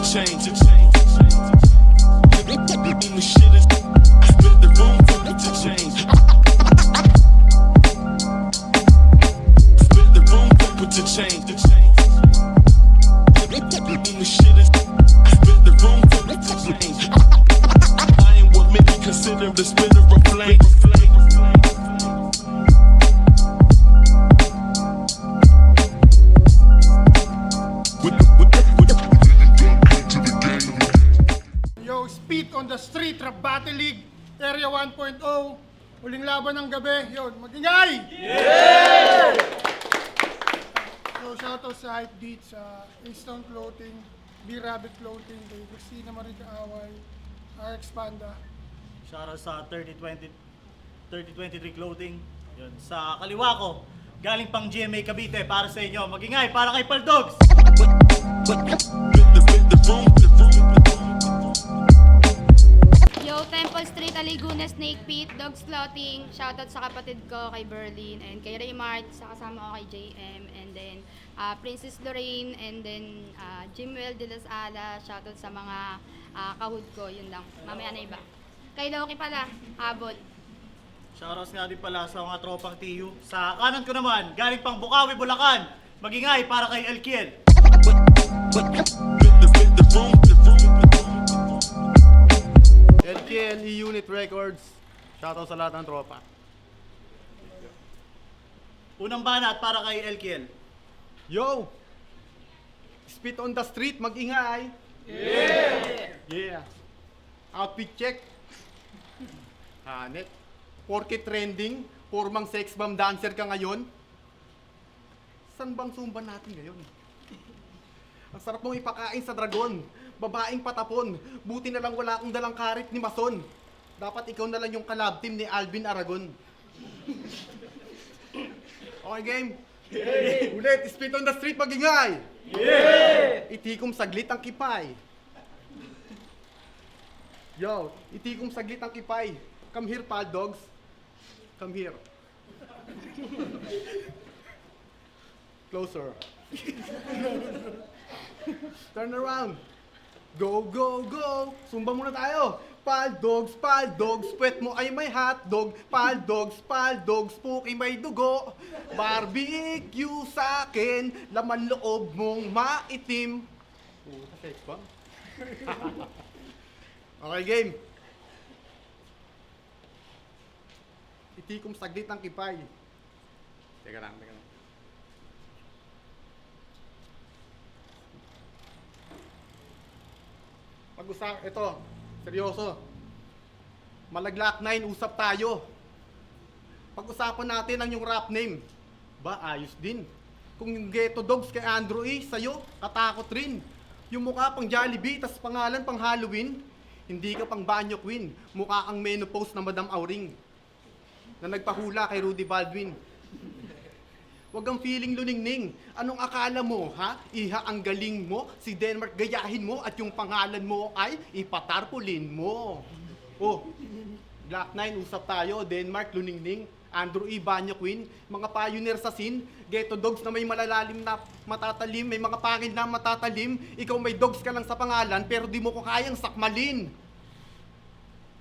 change. The shit is split the room for it to change. Split the room for it to change. The shit is split the room for it to change. I am what many consider the spitter of flame. Yo, Speed on the Street Rap Battle League Area 1.0. Huling laban ng gabi. Yun, magingay! Yeah! So, shoutout sa Hype Beat, sa Instant Clothing, B-Rabbit Clothing, kay Christina Marica Away, RX Panda. Shoutout sa 3023 Clothing. Yun, sa kaliwa ko, galing pang GMA Cavite para sa inyo. Magingay para kay Paldogs. Yo, Temple Street, Aliguna, Snake Pit, Dogs Clothing. Shoutout sa kapatid ko kay Berlin and kay Raymart, sa kasama ko kay JM, and then Princess Lorraine, and then Jimwell de las Alas. Shoutout sa mga kahud ko, yun lang. Mamaya na iba. Kay Loki pala, habol. Shoutouts nga din pala sa mga tropang TU. Sa kanan ko naman, galing pang Bukawi, Bulacan. Magingay para kay Elkiel. LKL E-Unit Records. Shoutout sa lahat ng tropa. Unang banat para kay Elkiel. Yo! Spit on the street, mag-ingay! Yeah! Outfit check. Hanet. Porke trending, pormang sex bomb dancer ka ngayon. San bang sumba natin ngayon? Ang sarap mong ipakain sa dragon. Babaeng patapon. Buti na lang wala akong dalang karit ni Mason. Dapat ikaw na lang yung collab team ni Alvin Aragon. Okay, game? Ulit, spit on the street, magingay! Itikom saglit ang kipay. Yo, itikom saglit ang kipay. Come here, pal dogs. Come here. Closer. Turn around. Go, go, go. Sumba muna tayo. Pal dogs, puwet mo ay may hotdog. Pal dogs, puki may dugo. Barbecue sa akin, laman loob mong maitim. Sex bomb? Okay, game. Itikom saglit ang kipay. Teka lang. Pag-usap, ito, seryoso. Malaglag 9, usap tayo. Pag-usapan natin ang yung rap name. Ba, ayos din. Kung yung Ghetto Dogs kay Andrew E, sa'yo, katakot rin. Yung mukha pang Jollibee, tas pangalan pang Halloween. Hindi ka pang Banyo Queen, mukha kang menopause na Madam Auring na nagpahula kay Rudy Baldwin. Huwag kang feeling luningning. Anong akala mo, ha? Iha ang galing mo, si Denmark gayahin mo, at yung pangalan mo ay ipatarpulin mo. Oh, Black 9, usap tayo, Denmark, luningning, Andrew E. Banyo Queen, mga pioneer sa scene, Ghetto Dogs na may malalalim na matatalim, may mga pangil na matatalim, ikaw may dogs ka lang sa pangalan, pero di mo ko kayang sakmalin.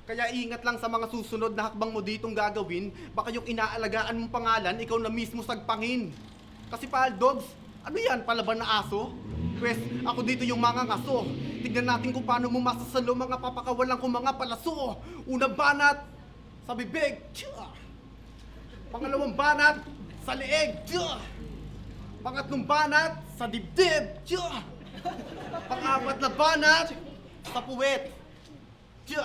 Kaya ingat lang sa mga susunod na hakbang mo ditong gagawin, baka yung inaalagaan mong pangalan, ikaw na mismo sagpangin. Kasi pal dogs, ano yan, palaban na aso? Pwes, ako dito yung mga ngaso. Tignan natin kung paano mo masasalo mga papakawalan kong mga palaso. Unang banat, sa bibig. Tsa! Pangalawang banat, sa leeg. Tsa! Pangatlong banat, sa dibdib. Tsa! Pang-apat na banat, sa puwet. Tsa!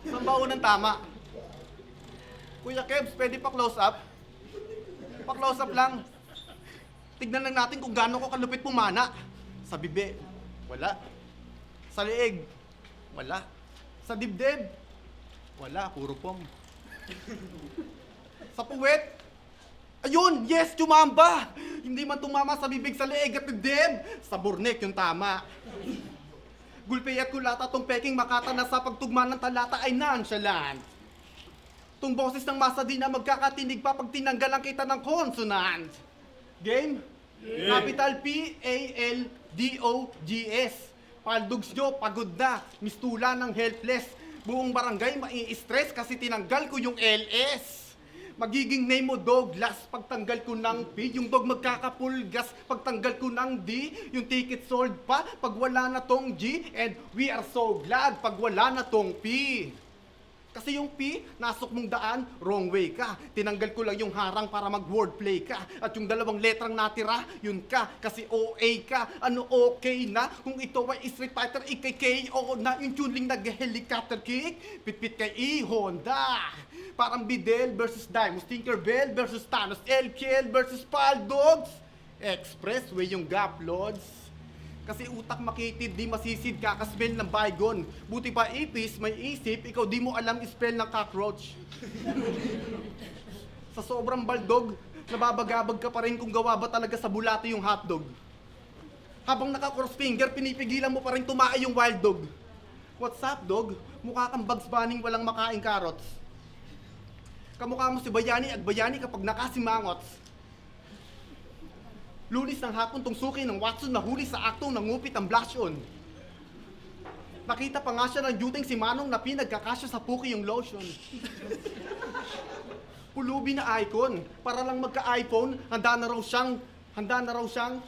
Saan ba unang tama? Kuya Kebs, pwede pa close up? Pa close up lang. Tignan lang natin kung gaano ko kalupit pumana. Sa bibe, wala. Sa leeg, wala. Sa dibdib, wala, puro pong. Sa puwet, ayun, yes, tumamba! Hindi man tumama sa bibig, sa leeg at dibdib. Sa burnek yung tama. Gulpe at kulata tong peking makata na sa pagtugma ng talata ay nonchalant. Tung boses ng masa di na magkakatinig pa pag tinanggalan kita ng consonant. Game? Capital P-A-L-D-O-G-S. Paldogs nyo, pagod na. Mistula ng helpless. Buong barangay mai-stress kasi tinanggal ko yung LS. Magiging name mo Douglas pagtanggal ko ng P. Yung dog magkakapulgas pagtanggal ko ng D. Yung ticket sold pa pag wala na tong G. And we are so glad pag wala na tong P. Kasi yung P, nasok mong daan, wrong way ka. Tinanggal ko lang yung harang para mag-wordplay ka. At yung dalawang letrang natira, yun ka. Kasi OA ka. Ano okay na? Kung ito ay Street Fighter, ikay KO na. Yung tuning nag-helicopter kick, pitpit kay E-Honda. Parang Bidel versus Dimos, Tinkerbell versus Thanos, LKL versus Paldogs. Expressway yung gap, Lods. Kasi utak makitid, di masisid, kakasmell ng bygone. Buti pa ipis, may isip, ikaw di mo alam spell ng cockroach. Sa sobrang baldog, nababagabag ka pa rin kung gawa ba talaga sa bulato yung hotdog. Habang naka-cross finger, pinipigilan mo pa rin tumae yung wild dog. What's up, dog? Mukha kang Bugs Bunny walang makaing carrots. Kamukha mo si Bayani at Bayani kapag nakasimangots. Lunis ng hapon tong suki ng Watson nahuli sa aktong nangupit ang blush on. Nakita pa nga siya ng duting si Manong na pinagkakasya sa puki yung lotion. Pulubi na icon, para lang magka-iPhone, handa na raw siyang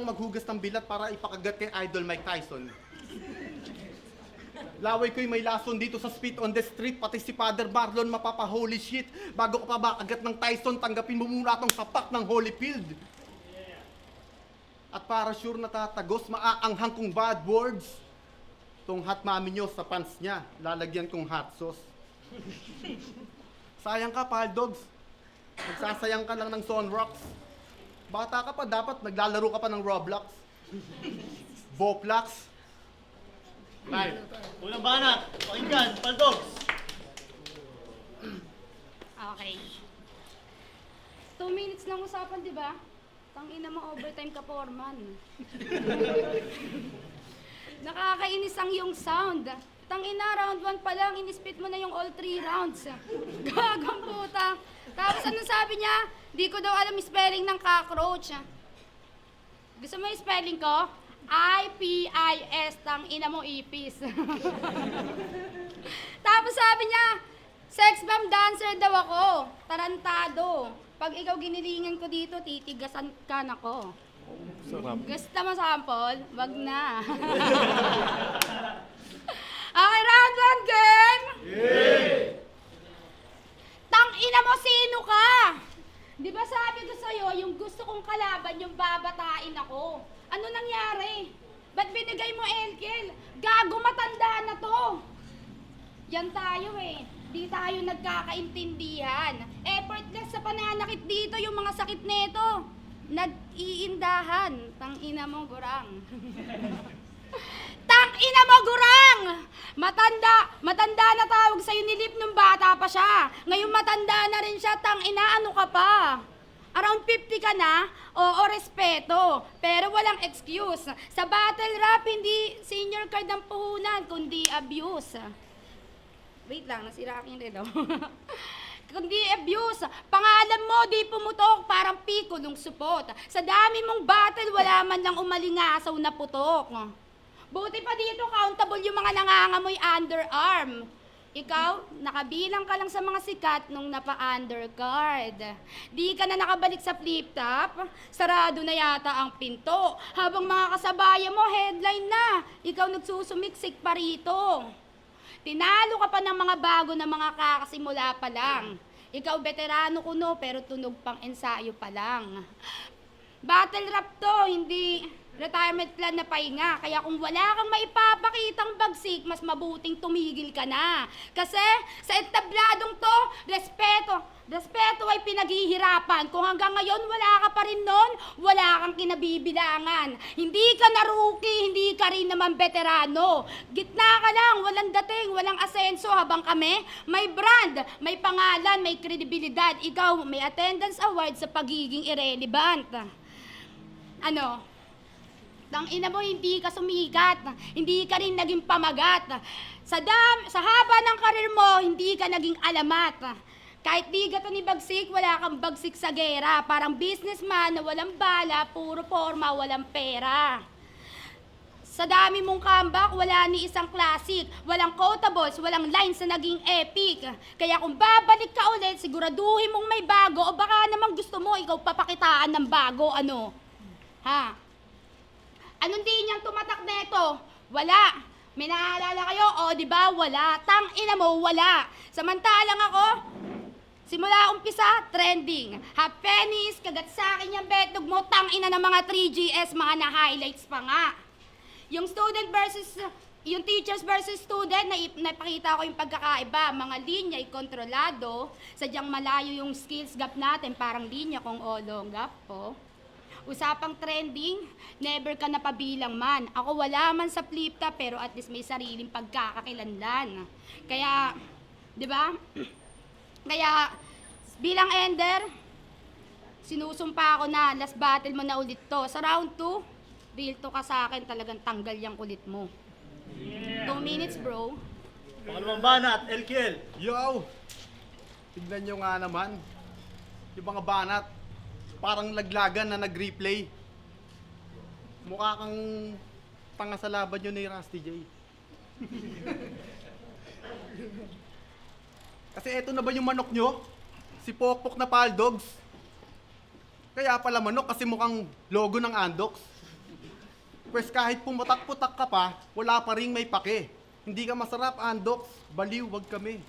maghugas ng bilat para ipakagat kay Idol Mike Tyson. Laway ko'y may lason dito sa Spit on the Street, pati si Father Marlon mapapa-holy shit. Bago ka pa makagat ng Tyson, tanggapin mo muna tong sapak ng Holyfield. At para sure na tatagos, maaanghang kong bad words. Tong hot mami nyo sa pants niya, lalagyan kong hot sauce. Sayang ka, Paldogs. Nagsasayang ka lang ng Sunrocks. Bata ka pa, dapat naglalaro ka pa ng Roblox. Boplox. Live. Unang banat, pakinggan, Paldogs. Okay. 2 minutes lang usapan, di ba? Tangina mo, overtime ka, Foreman. Nakakainis ang yung sound. Tangina, round 1 pa lang, inispit mo na yung all 3 rounds. Gagang puta. Tapos anong sabi niya? Di ko daw alam yung spelling ng cockroach. Gusto mo yung spelling ko? I-P-I-S, tangina mo ipis. Tapos sabi niya, sex bomb dancer daw ako. Tarantado. Pag ikaw ginilingan ko dito, titigasan ka na ko. Gusto mo sample? Wag na. Okay, round 1 game! Tangina mo, sino ka? Di ba sabi ko sa'yo, yung gusto kong kalaban, yung babatain ako. Ano nangyari? Ba't binigay mo, Elkel? Gago, matanda na to. Yan tayo eh. Di tayo nagkakaintindihan. Effortless sa pananakit dito yung mga sakit neto. Nag-iindahan. Tangina mo, gurang. Tangina mo, gurang! Matanda na tawag sa'yo ni Lip nung bata pa siya. Ngayon matanda na rin siya, tangina, ano ka pa? Around 50 ka na? Oo, respeto. Pero walang excuse. Sa battle rap, hindi senior card ang puhunan, kundi abuse. Wait lang, nasira aking relo. Kundi abuse. Pangalan mo, di pumutok, parang piko nung supot. Sa dami mong battle, wala man lang umalingasaw na putok. Buti pa dito, countable yung mga nangangamoy underarm. Ikaw, nakabilang ka lang sa mga sikat nung napa-undercard. Di ka na nakabalik sa flip-top, sarado na yata ang pinto. Habang mga kasabayan mo, headline na. Ikaw nagsusumiksik pa rito. Tinalo ka pa ng mga bago na mga kakasimula pa lang. Ikaw veterano kuno, pero tunog pang ensayo pa lang. Battle rap to, hindi retirement plan na pahinga. Kaya kung wala kang maipapakitang bagsik, mas mabuting tumigil ka na. Kasi sa entabladong to, respeto ay pinaghihirapan. Kung hanggang ngayon wala ka pa rin nun, wala kang kinabibilangan. Hindi ka na rookie, hindi ka rin naman veterano. Gitna ka lang, walang dating, walang asenso. Habang kami, may brand, may pangalan, may kredibilidad. Ikaw, may attendance award sa pagiging irrelevant. Ano? Tangina mo, hindi ka sumikat, hindi ka rin naging pamagat. Sa haba ng karir mo, hindi ka naging alamat. Kahit di gato ni bagsik, wala kang bagsik sa gera. Parang businessman na walang bala, puro forma, walang pera. Sa dami mong comeback, wala ni isang classic. Walang quotables, walang lines na naging epic. Kaya kung babalik ka ulit, siguraduhin mong may bago o baka namang gusto mo, ikaw papakitaan ng bago, ano? Ha? Anong di niyang tumatak neto? Wala. May naaalala kayo? O, di ba? Wala. Tang ina mo, wala. Samantalang ako, simula umpisa, trending. Half pennies, kagat sa akin yung betog mo, tang ina ng mga 3GS, mga na-highlights pa nga. Yung student versus, yung teachers versus student, napakita ko yung pagkakaiba. Mga linya ay kontrolado, sadyang malayo yung skills gap natin, parang linya kung olong gap po. Usapang trending, never ka napabilang man. Ako wala man sa flip top, pero at least may sariling pagkakakilanlan. Kaya, di ba? Kaya, bilang ender, sinusumpa ako na last battle mo na ulit to. Sa round 2, real to ka sa akin, talagang tanggal yung kulit mo. 2 minutes, bro. Pangalawang banat, LKL. Yo! Tignan nyo nga naman. Yung mga banat, parang laglagan na nag-replay. Mukha kang tanga sa laban yun ni Rusty J. Kasi eto na ba yung manok nyo? Si Pokpok na Paldogs. Kaya pala manok kasi mukhang logo ng Andox. Pues kahit pumatak-putak ka pa, wala pa ring may pake. Hindi ka masarap, Andox. Baliw, wag kami.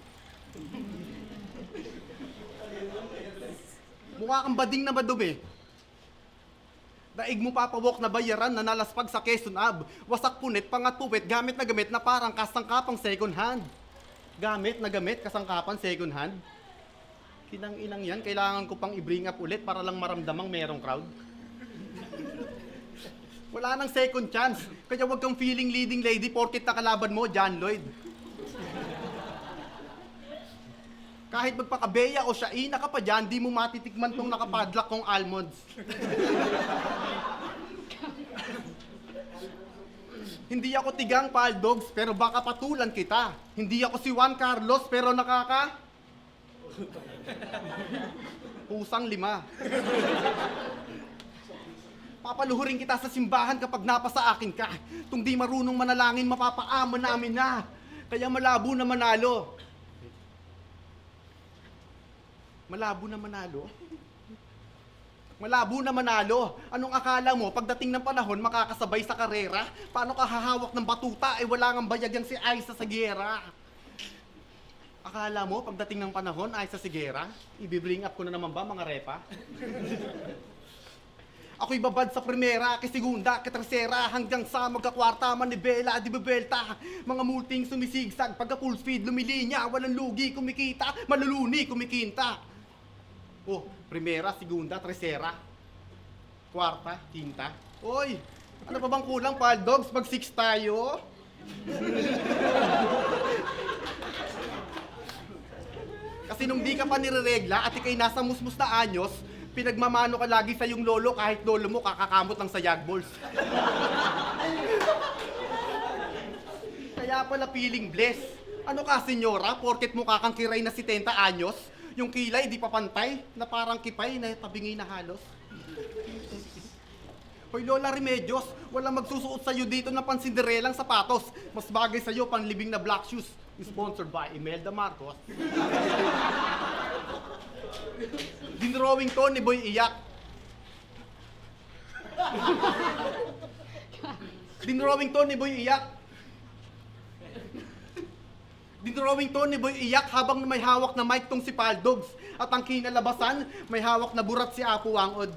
Mukha kang bading na madumi. Daig mo papawok na bayaran na nalaspag sa Quezon Ave. Wasak punit, pangatuwit, gamit na parang kasangkapang second hand. Gamit na gamit, kasangkapan second hand. Kinang-inang yan, kailangan ko pang i-bring up ulit para lang maramdamang merong crowd. Wala nang second chance, kaya wag kang feeling leading lady porkit nakalaban mo, John Lloyd. Kahit magpakabeya o siyaina ka pa dyan, di mo matitikman tong nakapadlock kong almonds. Hindi ako tigang Paldogs, pero baka patulan kita. Hindi ako si Juan Carlos, pero Pusang 5. Papaluhurin kita sa simbahan kapag napasa akin ka. Tung di marunong manalangin, mapapaama namin na. Kaya malabo na manalo. Malabo na manalo? Malabo na manalo. Anong akala mo, pagdating ng panahon, makakasabay sa karera? Paano ka hahawak ng batuta, wala ngang bayag yan si Aiza Sagera? Akala mo, pagdating ng panahon, Aiza Sagera, i-bring up ko na naman ba mga repa? Ako'y babad sa primera, segunda, tercera, hanggang sa magkakwarta, manibela, di bebelta. Mga multing sumisigsag, pagka full speed, lumilinya, walang lugi, kumikita, maluluni, kumikinta. Oh, primera, segunda, tercera, kwarta, quinta. Oy, ano pa bang kulang, Paldogs? Mag-6 tayo. Kasi nung di ka pa nireregla at ikay nasa musmus na anyos, pinagmamano ka lagi sa yung lolo kahit lolo mo kakakamot lang sa yagballs. Kaya pala feeling blessed. Ano ka, senyora? Porket mukha kang kiray na 70 anyos, yung kilay di pa pantay, na parang kipay na tabingi na halos. Hoy Lola Remedios, walang magsusuot sa'yo dito ng pansinderelang sapatos. Mas bagay sa'yo panlibing na black shoes. Sponsored by Imelda Marcos. Dinrawing to ni Boy Iyak. Dinrawing to ni Boy Iyak. Dinrawing to ni Boy Iyak habang may hawak na mic tong si Paldogs. At ang kinalabasan, may hawak na burat si Apo Wangod.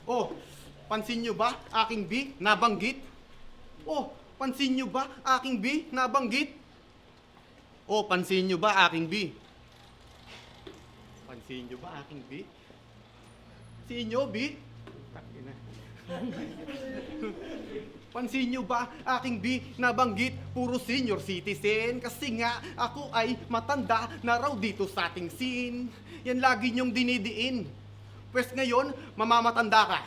Oh, pansin nyo ba aking B nabanggit? Oh, pansin nyo ba aking B nabanggit? Oh, pansin nyo ba aking B? Pansin nyo ba aking B? Si inyo, B? Takina. Pansin nyo ba aking B nabanggit? Puro senior citizen. Kasi nga ako ay matanda na raw dito sa ating scene. Yan lagi nyong dinidiin. Pwes ngayon, mamamatanda ka.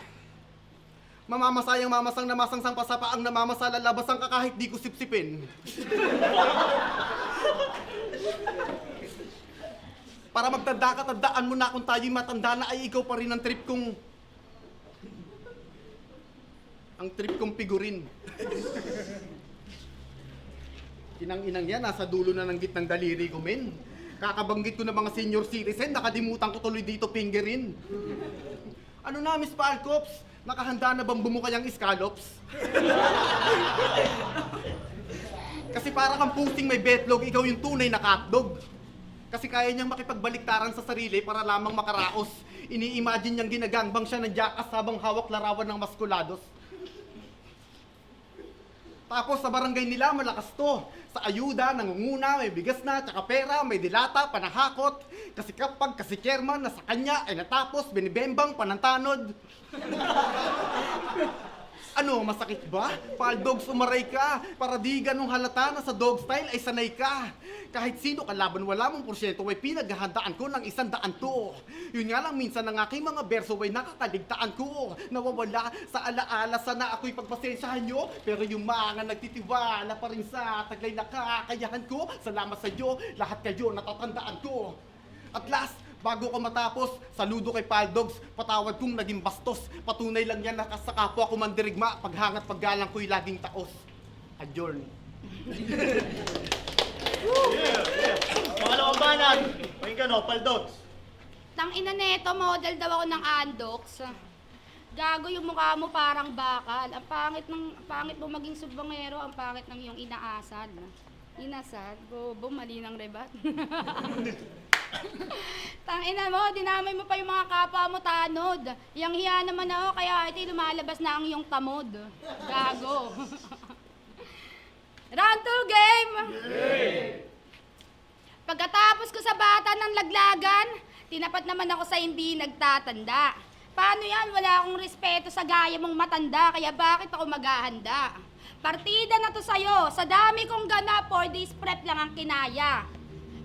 Mamamasayang mamasang namasangsang pasapaang namamasala labasang ka kahit di ko sipsipin. Para magtanda ka, tandaan mo na kung tayo'y matanda na ay ikaw pa rin ang trip kong... Ang trip kong figurin. Inang-inang yan, nasa dulo na ng gitnang daliri ko, men. Kakabanggit ko na mga senior citizen, nakalimutan ko tuloy dito fingerin. Ano na, Miss Palcops? Nakahanda na bang bumukay ang scallops? Kasi para kang pusing may betlog, ikaw yung tunay na hotdog. Kasi kaya niyang makipagbaliktaran sa sarili para lamang makaraos. Ini-imagine niyang ginagangbang siya ng jackass habang hawak larawan ng maskulados. Tapos sa barangay nila, malakas to. Sa ayuda, nangunguna, may bigas na, tsaka pera, may dilata, panahakot. Kasi kapag kasi chairman na sa kanya ay natapos, binibembang, panantanod. Ano, masakit ba? Paldogs, umaray ka. Para di ganong halata na sa dog style ay sanay ka. Kahit sino kalaban wala mong porsyento ay pinaghahandaan ko ng 100 to. Yun nga lang minsan ng aking mga berso ay nakakaligtaan ko. Nawawala sa alaala, sana ako'y pagpasensyahan nyo. Pero yung mga nagtitiwala pa rin sa taglay na kakayahan ko. Salamat sa iyo, lahat kayo natatandaan ko. At last, bago ko matapos, saludo kay Paldogs, patawad kong naging bastos. Patunay lang yan na sa kapwa ko mandirigma, paghangat paggalang ko'y laging taos. Adjourn. Pangalawang banat. Pakinggan no, Paldogs. Tang ina neto, model daw ako ng Andox. Gago yung mukha mo parang bakal. Ang pangit mo maging subangero, ang pangit ng iyong inaasal. Inasal? Bobo, mali ng rebat. Tangina mo, dinamay mo pa yung mga kapwa mo tanod. Yang hiya naman ako, kaya ito lumalabas na ang iyong tamod. Gago. Round 2 game! Pagkatapos ko sa bata ng laglagan, tinapat naman ako sa hindi nagtatanda. Paano yan? Wala akong respeto sa gaya mong matanda, kaya bakit ako maghahanda? Partida na to sa'yo, sa dami kong ganap, 4 days prep lang ang kinaya.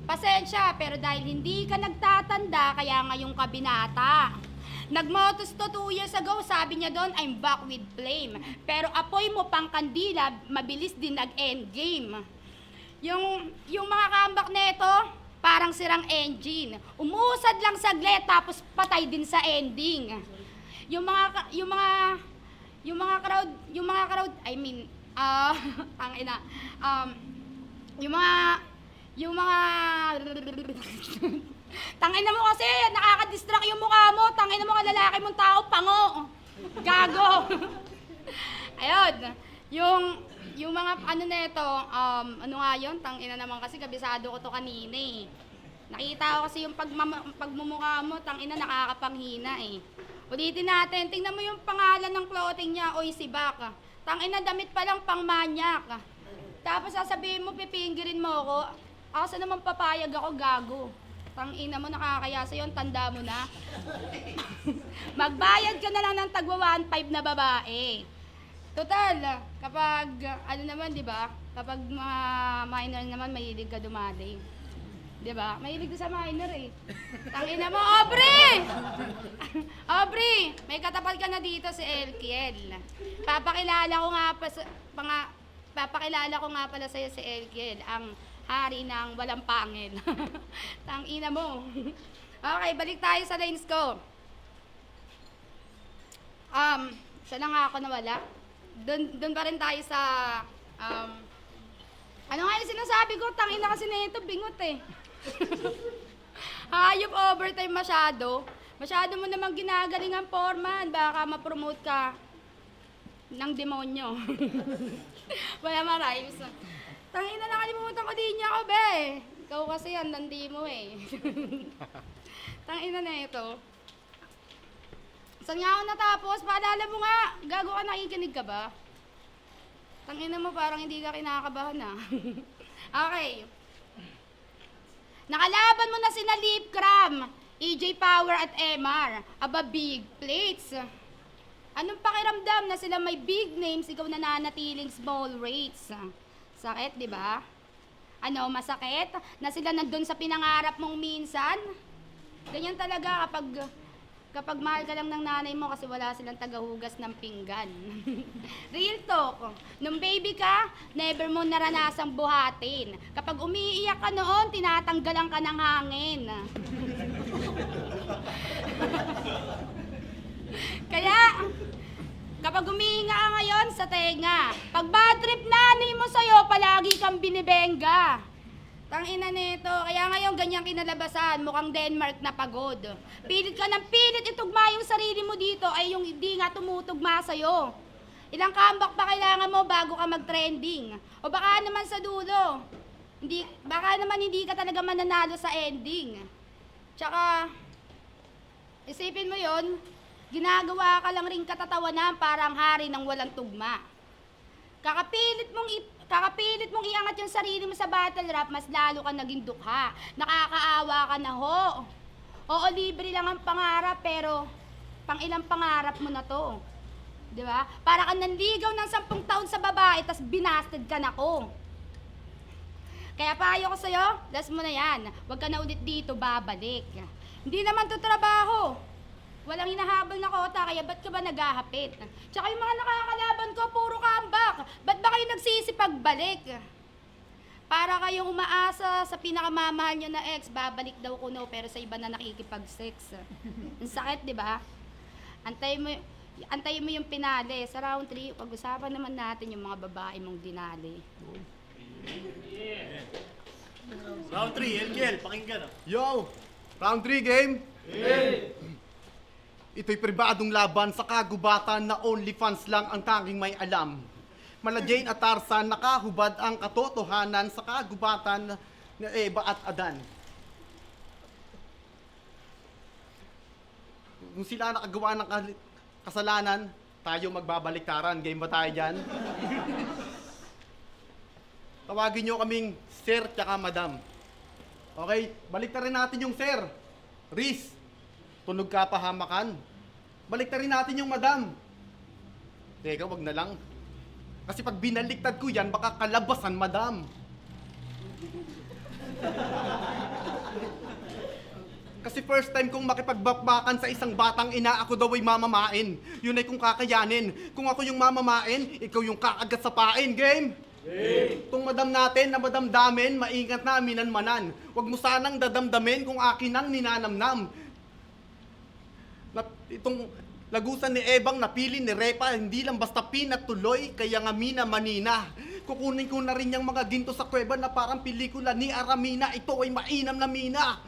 Pasensya, pero dahil hindi ka nagtatanda, kaya ngayong kabinata. Nagmotos to 2 years ago, sabi niya doon, I'm back with flame. Pero apoy mo pang kandila, mabilis din nag-endgame. Yung mga comeback neto, parang sirang engine. Umusad lang saglit, tapos patay din sa ending. Yung mga crowd, I mean, yung mga tangina mo kasi, nakaka-distract yung mukha mo. Tangina mo ka lalaki mong tao, pango. Gago. Ayun. Yung mga ano neto, ano nga yun? Tangina naman kasi, kabisado ko to kanina eh. Nakita ko kasi yung pagmumukha mo, tangina nakakapanghina eh. Ulitin natin, tingnan mo yung pangalan ng clothing niya, Oy si Baka. Tangina damit pa lang pang manyak. Tapos sasabihin mo, pipinggirin mo ako. Ako sa naman papayag ako, gago. Tangina mo, nakakaya sa'yo, tanda mo na. Magbayad ka na lang ng tagwa 1.5 na babae. Total, kapag, ano naman, di ba? Kapag mga minor naman, mahilig ka dumating. Di ba? Mahilig ka sa minor eh. Tangina mo, Aubrey! Aubrey, may katapat ka na dito si Elkiel. Papakilala ko nga pala sa'yo si Elkiel, ang hari ng walang pangil. Tangina mo. Okay, balik tayo sa lines ko. Siya na nga ako nawala. Doon pa rin tayo sa, ano nga yung sinasabi ko? Tangina kasi na ito, bingot eh. Hayop overtime masyado. Masyado mo namang ginagaling ang foreman. Baka ma-promote ka ng demonyo. Wala ma-rhymes. Tangina, nakalimutan ko din niya ako, be. Ikaw kasi yan, nandi mo eh. Tangina na ito. Saan nga ako natapos? Paalala mo nga, gago ka, nakikinig ka ba? Tangina mo, parang hindi ka kinakabahan ah. Okay. Nakalaban mo na sina Lip Cram, EJ Power at MR. Aba, big plates. Anong pakiramdam na sila may big names, ikaw nananatiling small rates? Sakit, di ba? Ano, masakit? Na sila nandun sa pinangarap mong minsan? Ganyan talaga kapag mahal ka lang ng nanay mo kasi wala silang tagahugas ng pinggan. Real talk. Nung baby ka, never mo naranasang buhatin. Kapag umiiyak ka noon, tinatanggalan ka ng hangin. Kaya, kapag humihinga ka ngayon sa tenga, pag bad trip nanay mo sa'yo, palagi kang binibenga. Tangina nito, kaya ngayon ganyang kinalabasan, mukhang Denmark na pagod. Pilit ka ng pilit itugma yung sarili mo dito ay yung hindi nga tumutugma sa'yo. Ilang comeback pa kailangan mo bago ka mag-trending? O baka naman sa dulo, baka naman hindi ka talaga mananalo sa ending. Tsaka, isipin mo yon, ginagawa ka lang ring katatawanan parang hari ng walang tugma. Kakapilit mong iangat yung sarili mo sa battle rap, mas lalo ka naging dukha. Nakakaawa ka na ho. Oo, libre lang ang pangarap, pero pang ilang pangarap mo na to? Di ba? Para ka nanligaw ng 10 taon sa babae, tas binasted ka na ko. Kaya payo ko sa'yo, last mo na yan. Huwag ka na ulit dito babalik. Hindi naman to trabaho. Walang hinahabol na kota, kaya ba't ka ba naghahapit? Tsaka yung mga nakakalaban ko, puro comeback. Ba't ba kayo nagsisipagbalik? Para kayong umaasa sa pinakamamahal nyo na ex, babalik daw kuno, pero sa iba na nakikipag-sex. Ang sakit, di ba? Antayin mo yung pinali. Sa round 3, pag-usapan naman natin yung mga babae mong dinali. Round 3, LGL, pakinggan. Yo! Round 3 game! Ito'y pribadong laban sa kagubatan na only fans lang ang tanging may alam. Mala Jane at Tarzan, nakahubad ang katotohanan sa kagubatan na Eva at Adan. Kung sila nakagawa ng kasalanan, tayo magbabaliktaran. Game ba tayo dyan? Tawagin nyo kaming Sir tsaka Madam. Okay, baliktarin natin yung Sir. Riz, tunog ka pahamakan. Baliktarin natin yung Madam. Teka, wag na lang. Kasi pag binaliktad ko yan, baka kalabasan, Madam. Kasi first time kong makipagbakbakan sa isang batang ina, ako daw ay mamamain. Yun ay kung kakayanin. Kung ako yung mamamain, ikaw yung kaagat sa pain. Game? Itong Madam natin na madamdamin, maingat na minanmanan. Huwag mo sanang dadamdamin kung akin ang ninanamnam. Itong lagusan ni Ebang napili ni Repa, hindi lang basta pinatuloy, kaya nga mina manina. Kukunin ko na rin yung mga ginto sa kuweba na parang pelikula ni Aramina. Ito ay mainam na mina.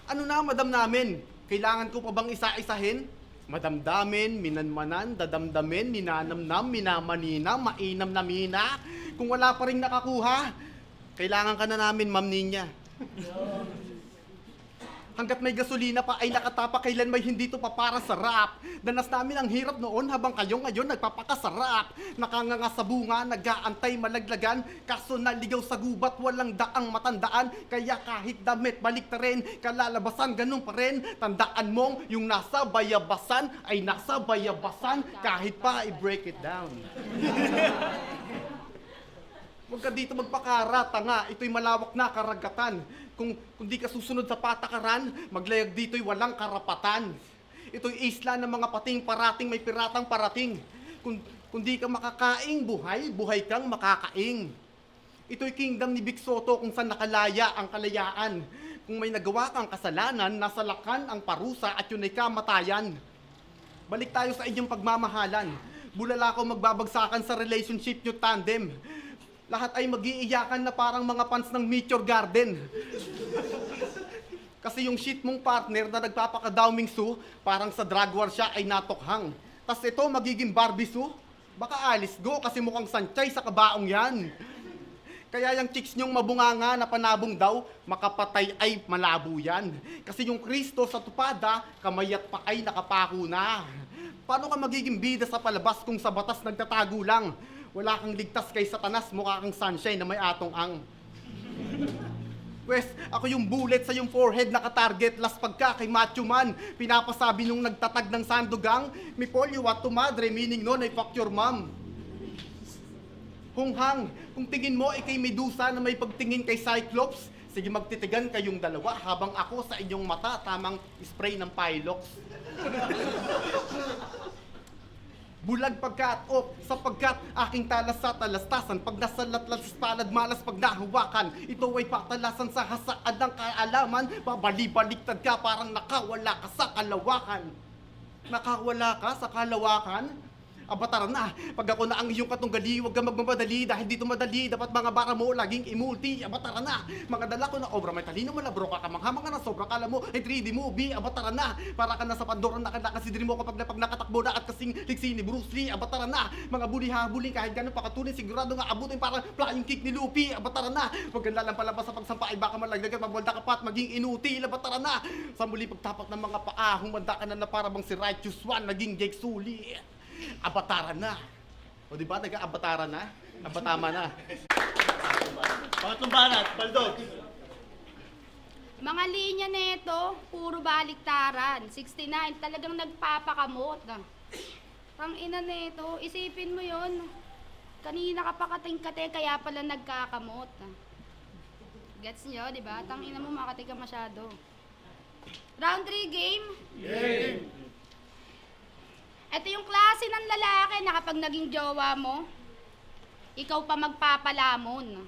Ano na, Madam namin? Kailangan ko pa bang isa-isahin? Madamdamin, minanmanan, dadamdamin, ninanamnam, minamanina, mainam na mina. Kung wala pa rin nakakuha, kailangan ka na namin, Ma'am Ninya. Hanggat may gasolina pa ay nakatapa, kailan may hindi to pa para sa rap. Danas namin ang hirap noon habang kayo ngayon nagpapakasarap. Nakanganga sa bunga, nag-aantay malaglagan. Kaso naligaw sa gubat, walang daang matandaan. Kaya kahit damit balik na rin, kalalabasan ganun pa rin. Tandaan mong yung nasa bayabasan ay nasa bayabasan. Kahit pa i-break it down. Huwag ka dito magpakara, tanga. Ito'y malawak na karagatan. Kung di ka susunod sa patakaran, maglayag dito'y walang karapatan. Ito'y isla ng mga pating parating, may piratang parating. Kung di ka makakaing buhay, buhay kang makakaing. Ito'y kingdom ni Big Soto kung saan nakalaya ang kalayaan. Kung may nagawa kang kasalanan, nasa lakan ang parusa at yun ay kamatayan. Balik tayo sa inyong pagmamahalan. Bulala ko magbabagsakan sa relationship nyo tandem. Lahat ay mag-iiyakan na parang mga fans ng Meteor Garden. Kasi yung shit mong partner na nagpapakadawming su, parang sa drug war siya ay natokhang. Tas ito magiging Barbie su, baka alis go kasi mukhang sanchay sa kabaong yan. Kaya yung chicks nyong mabunganga na panabong daw, makapatay ay malabo yan. Kasi yung Kristo sa tupada, kamay at pakay nakapako na. Paano ka magiging bida sa palabas kung sa batas nagtatago lang? Wala kang ligtas kay Satanas, mukha kang sunshine na may atong ang. Pwes, ako yung bullet sa yung forehead naka-target, las pagka kay Macho Man. Pinapasabi nung nagtatag ng sandugang, mi Paul, you what to madre, meaning nun ay fuck your mom. Hunghang, kung tingin mo ikay Medusa na may pagtingin kay Cyclops, Sige, magtitigan kayong dalawa habang ako sa inyong mata tamang spray ng Pilox. Bulag pagka-off sapagkat aking talas sa talastasan. Pag nasalatlas palad malas pag nahawakan, ito ay patalasan sa hasaan ng kaalaman. Babali-baliktad ka parang nakawala ka sa kalawakan. Nakawala ka sa kalawakan? Aba tara na, pag ako na ang iyong katunggali, huwag kang magmamadali dahil dito madali, dapat mga bara mo laging imulti. Aba tara na, mga dala ko na obra, may talino malabro ka, kamanghamang ka na sobra, kala mo ay 3D movie. Aba tara na, para ka na sa Pandora, nakakasidri mo kapag nakatakbo na at kasing liksi ni Bruce Lee. Aba tara na, mga buli-habuli kahit gano'n pakatunin, sigurado nga abutin parang flying kick ni Luffy. Aba tara na, huwag kang lalampalabas sa pagsampa ay baka malagdagan, mabulda ka pa at maging inutil. Aba tara na, sa muli pagtapak ng mga paa, humanda ka na na para bang si Righteous One, naging Jake Sully. Abatara na. O diba, nag-abatara na? Abatama na. Pangatlong banat, Baldogs. Mga linya nito, puro baliktaran. 69, talagang nagpapakamot. Ang ina nito, isipin mo yon. Kanina ka pa kating-kate, kaya pala nagkakamot. Gets nyo, di ba? Tang ina mo, makati ka masyado. Round 3 game? Game! Ito yung klase ng lalaki na kapag naging jowa mo, ikaw pa magpapalamon.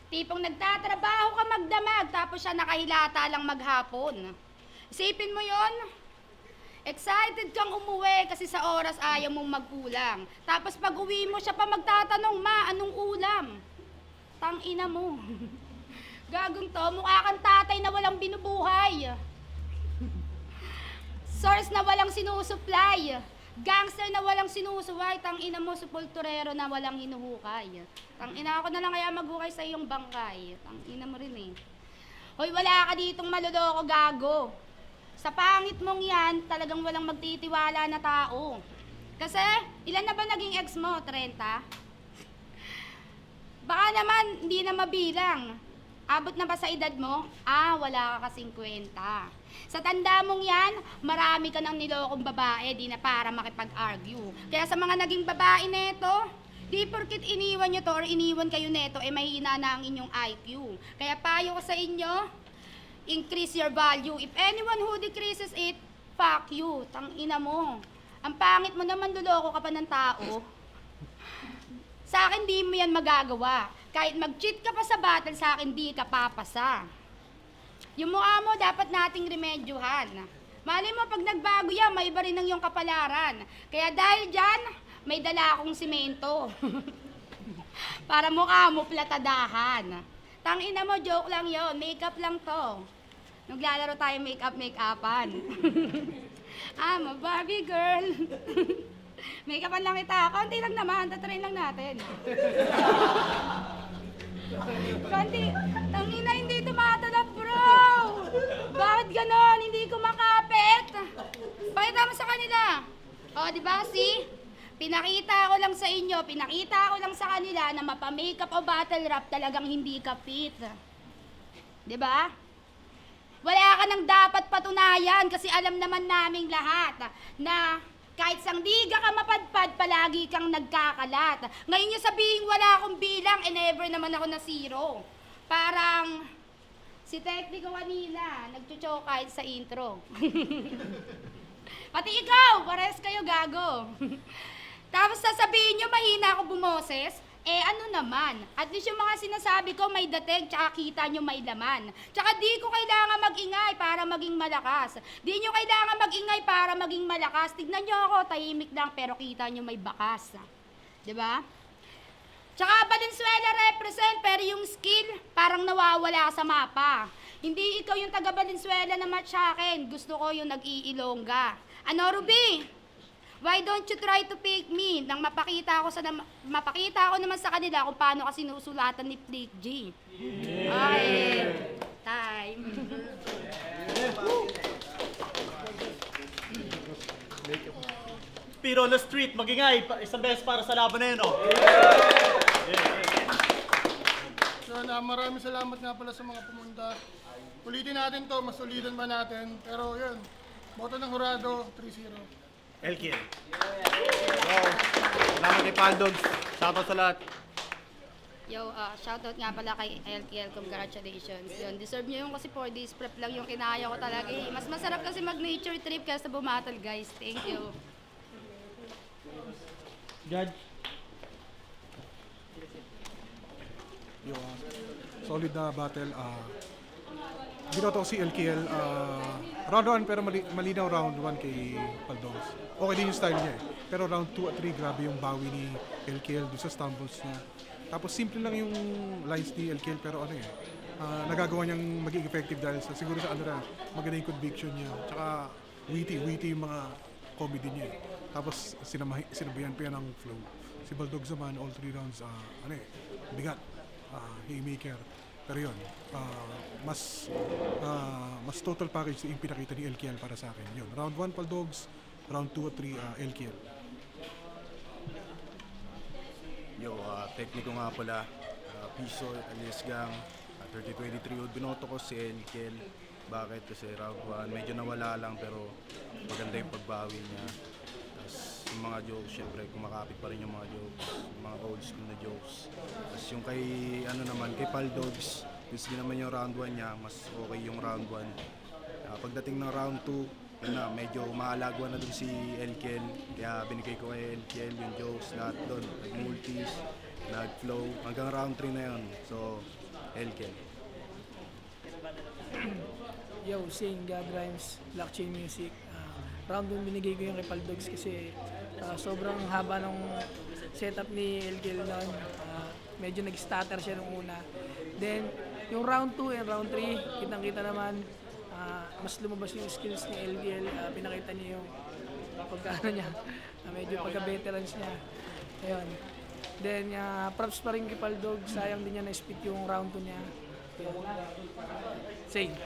Tipong nagtatrabaho ka magdamag, tapos siya nakahilata lang maghapon. Isipin mo yon. Excited kang umuwi kasi sa oras ayaw mong magkulang. Tapos pag uwi mo, siya pa magtatanong, ma, anong ulam? Tang ina mo. Gagong to, mukha kang tatay na walang binubuhay. Source na walang sinusupply. Gangster na walang sinusuway. Tang ina mo, supulturero na walang hinuhukay. Tang ina ako na lang kaya maghukay sa iyong bangkay. Tang ina mo rin eh. Hoy, wala ka ditong maluloko, gago. Sa pangit mong yan, talagang walang magtitiwala na tao. Kasi, ilan na ba naging ex mo? 30? Baka naman, hindi na mabilang. Abot na ba sa edad mo? Wala ka kasing kwenta. Sa tanda mong yan, marami ka ng nilokong babae, di na para makipag-argue. Kaya sa mga naging babae neto, di porkit iniwan nyo to or iniwan kayo neto, mahina na ang inyong IQ. Kaya payo ko sa inyo, increase your value. If anyone who decreases it, fuck you. Tang ina mo. Ang pangit mo naman, luloko ka pa ng tao. Sa akin, di mo yan magagawa. Kahit mag-cheat ka pa sa battle, sa akin, di ka papasa. Yung mukha mo, dapat nating remedyohan. Mali mo, pag nagbago yan, may iba rin ang iyong kapalaran. Kaya dahil dyan, may dala akong simento. Para mukha mo platadahan. Tangina mo, joke lang yon, makeup lang to. Naglalaro tayo make-upan. Barbie girl. Make-upan lang kita. Konti lang naman, tatrain lang natin. Konti, tangina, hindi tumatalab, bro. Bakit ganon? Hindi ko makapit. Pakita mo sa kanila. O, di ba, see? Pinakita ko lang sa inyo, pinakita ko lang sa kanila na mapa-makeup o battle rap talagang hindi ka fit. Di ba? Wala ka nang dapat patunayan kasi alam naman naming lahat na kahit sang diga ka mapadpad, palagi kang nagkakalat. Ngayon niya sabihin wala akong bilang, never naman ako na zero. Parang si Tekniko kanina, nagchuchokay sa intro. Pati ikaw, pares kayo gago. Tapos sasabihin niyo mahina ako bumoses, ano naman, at least yung mga sinasabi ko may dating, tsaka kita nyo may laman. Tsaka di ko kailangan mag-ingay para maging malakas. Di nyo kailangan mag-ingay para maging malakas. Tignan nyo ako, tahimik lang, pero kita nyo may bakas. Diba? Tsaka Valenzuela represent, pero yung skill parang nawawala sa mapa. Hindi ikaw yung taga Valenzuela na match sa akin. Gusto ko yung nag-iilongga. Ano, Ruby? Why don't you try to pick me nang mapakita ko naman sa kanila kung paano kasi sinusulatan ni Flick G. Okay. Time. Pirolo Street, magingay. Isang beses para sa laban na yun, oh. So, maraming salamat nga pala sa mga pumunta. Ulitin natin to, mas ulitin ba natin? Pero yun, boto ng hurado, 3-0. Elkin. Salamat kay Paldogs. Shoutout sa lahat. Yo, shoutout nga pala kay LKL, congratulations. Yun, deserve nyo yung kasi 4 days prep lang yung kinaya ko talaga eh. Mas masarap kasi mag-nature trip kaysa bumatal, guys. Thank you. Judge. Yung solid na battle. Binoto ko si LKL. Round 1 pero malinaw round 1 kay Paldogs. Okay din yung style niya eh. Pero round 2 at 3 grabe yung bawi ni LKL doon sa stumbles niya. Tapos simple lang yung lines ni LKL pero ano eh. Nagagawa niyang maging effective dahil sa siguro sa ano na maganda yung conviction niya. Tsaka witty yung mga comedy niya eh. Tapos sinabayan pa yan ng flow. Si Baldogs naman all 3 rounds ano eh, bigat. Haymaker. Pero yun, mas total package yung pinakita ni LKL para sa akin. Yun, round 1 Paldogs, round 2 at 3 LKL. Yo, tekniko nga pala, Piso, alias Gang, 3023 wood. Binoto ko si LKL. Bakit? Kasi round 1, medyo nawala lang pero maganda yung pagbawi niya. Tapos yung mga jokes, syempre kumakapit pa rin yung mga jokes, yung mga old school na jokes. Tapos yung kay, ano naman, kay Paldogs, gusto naman yung round 1 niya, mas okay yung round 1. Pagdating ng round 2, yun na, medyo maalagwa na dun si LKL. Kaya binigay ko kay LKL yung jokes, lahat dun. Nag-multis, nag-flow, hanggang round 3 na yun. So, LKL. Yo, Sing, God Rhymes, Blockchain Music. Round 1 binigay ko yung kay Paldogs kasi sobrang haba ng setup ni LKL noon. Medyo nag-stutter siya nung una. Then, yung round 2 and round 3, kitang-kita naman, mas lumabas yung skills ni LKL. Pinakita niya yung pagkaano niya, medyo pagka-veterans niya. Ayun. Then, props pa rin kay Paldogs. Sayang din niya na-spit yung round 2 niya. Sing.